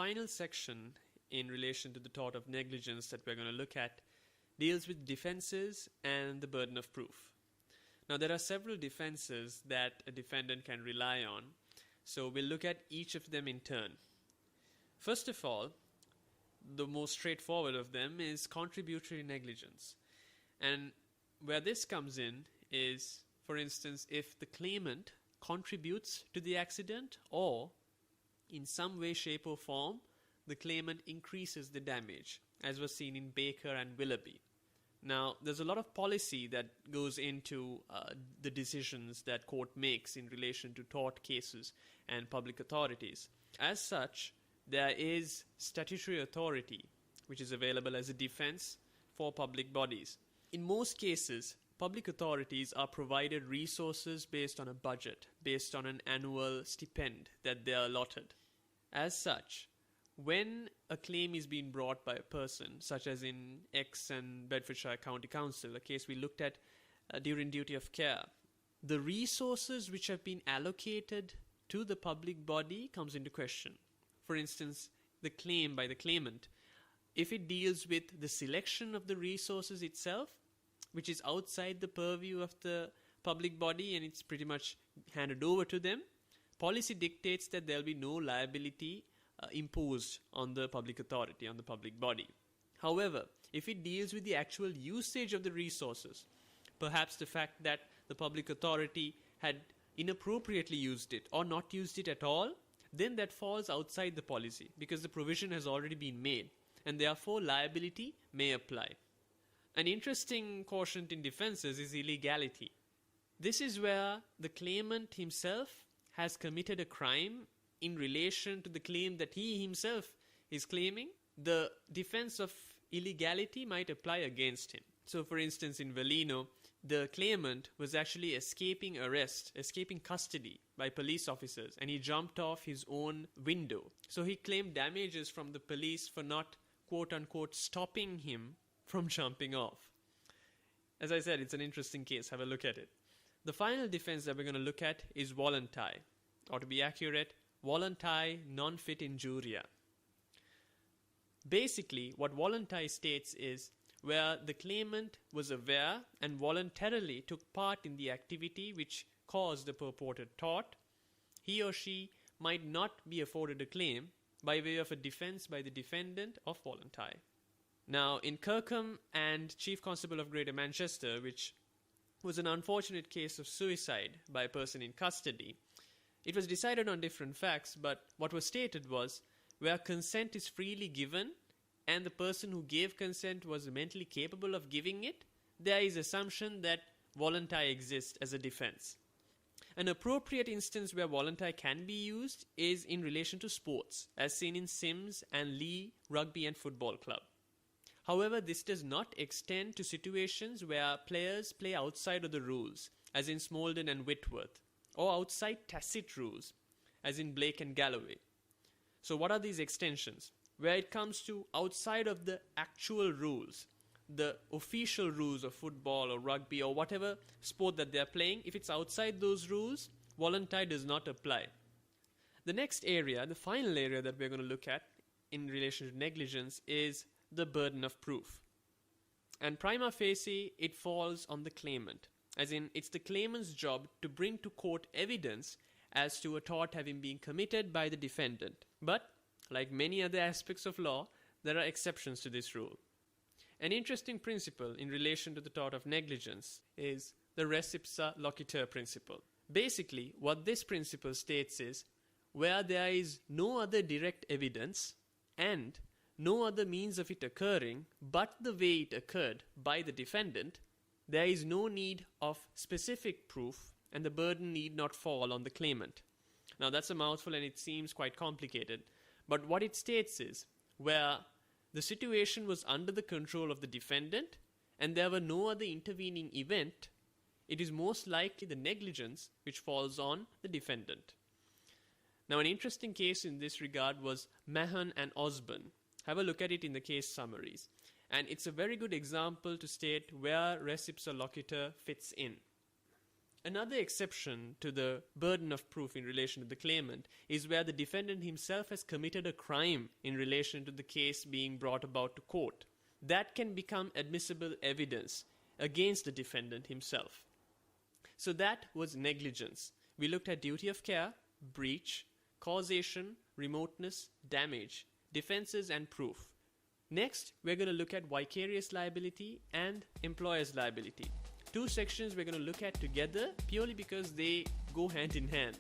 final section in relation to the tort of negligence that we're going to look at deals with defenses and the burden of proof. Now, there are several defenses that a defendant can rely on, so we'll look at each of them in turn. First of all, the most straightforward of them is contributory negligence. And where this comes in is, for instance, if the claimant contributes to the accident or in some way, shape or form, the claimant increases the damage, as was seen in Baker and Willoughby. Now, there's a lot of policy that goes into the decisions that court makes in relation to tort cases and public authorities. As such, there is statutory authority, which is available as a defense for public bodies. In most cases, public authorities are provided resources based on a budget, based on an annual stipend that they are allotted. As such, when a claim is being brought by a person, such as in X and Bedfordshire County Council, a case we looked at during duty of care, the resources which have been allocated to the public body comes into question. For instance, the claim by the claimant, if it deals with the selection of the resources itself, which is outside the purview of the public body and it's pretty much handed over to them, policy dictates that there will be no liability imposed on the public authority, on the public body. However, if it deals with the actual usage of the resources, perhaps the fact that the public authority had inappropriately used it or not used it at all, then that falls outside the policy because the provision has already been made and therefore liability may apply. An interesting quotient in defenses is illegality. This is where the claimant himself has committed a crime in relation to the claim that he himself is claiming. The defense of illegality might apply against him. So, for instance, in Valino, the claimant was actually escaping arrest, escaping custody by police officers, and he jumped off his own window. So he claimed damages from the police for not, quote-unquote, stopping him from jumping off. As I said, it's an interesting case. Have a look at it. The final defense that we're going to look at is voluntae, or to be accurate, voluntae non fit injuria. Basically, what voluntae states is where the claimant was aware and voluntarily took part in the activity which caused the purported tort, he or she might not be afforded a claim by way of a defense by the defendant of voluntae. Now, in Kirkham and Chief Constable of Greater Manchester, which was an unfortunate case of suicide by a person in custody, it was decided on different facts, but what was stated was where consent is freely given and the person who gave consent was mentally capable of giving it, there is assumption that voluntae exists as a defense. An appropriate instance where voluntae can be used is in relation to sports, as seen in Sims and Lee Rugby and Football Club. However, this does not extend to situations where players play outside of the rules, as in Smolden and Whitworth, or outside tacit rules, as in Blake and Galloway. So what are these extensions? Where it comes to outside of the actual rules, the official rules of football or rugby or whatever sport that they are playing, if it's outside those rules, voluntae does not apply. The next area, the final area that we're going to look at in relation to negligence is the burden of proof. And prima facie, it falls on the claimant. As in, it's the claimant's job to bring to court evidence as to a tort having been committed by the defendant. But, like many other aspects of law, there are exceptions to this rule. An interesting principle in relation to the tort of negligence is the res ipsa locutor principle. Basically, what this principle states is, where there is no other direct evidence and no other means of it occurring but the way it occurred by the defendant, there is no need of specific proof and the burden need not fall on the claimant. Now that's a mouthful and it seems quite complicated, but what it states is where the situation was under the control of the defendant and there were no other intervening event, it is most likely the negligence which falls on the defendant. Now an interesting case in this regard was Mahon and Osborne. Have a look at it in the case summaries. And it's a very good example to state where res ipsa locutor fits in. Another exception to the burden of proof in relation to the claimant is where the defendant himself has committed a crime in relation to the case being brought about to court. That can become admissible evidence against the defendant himself. So that was negligence. We looked at duty of care, breach, causation, remoteness, damage, defenses, and proof. Next, we're going to look at vicarious liability and employer's liability. Two sections we're going to look at together purely because they go hand in hand.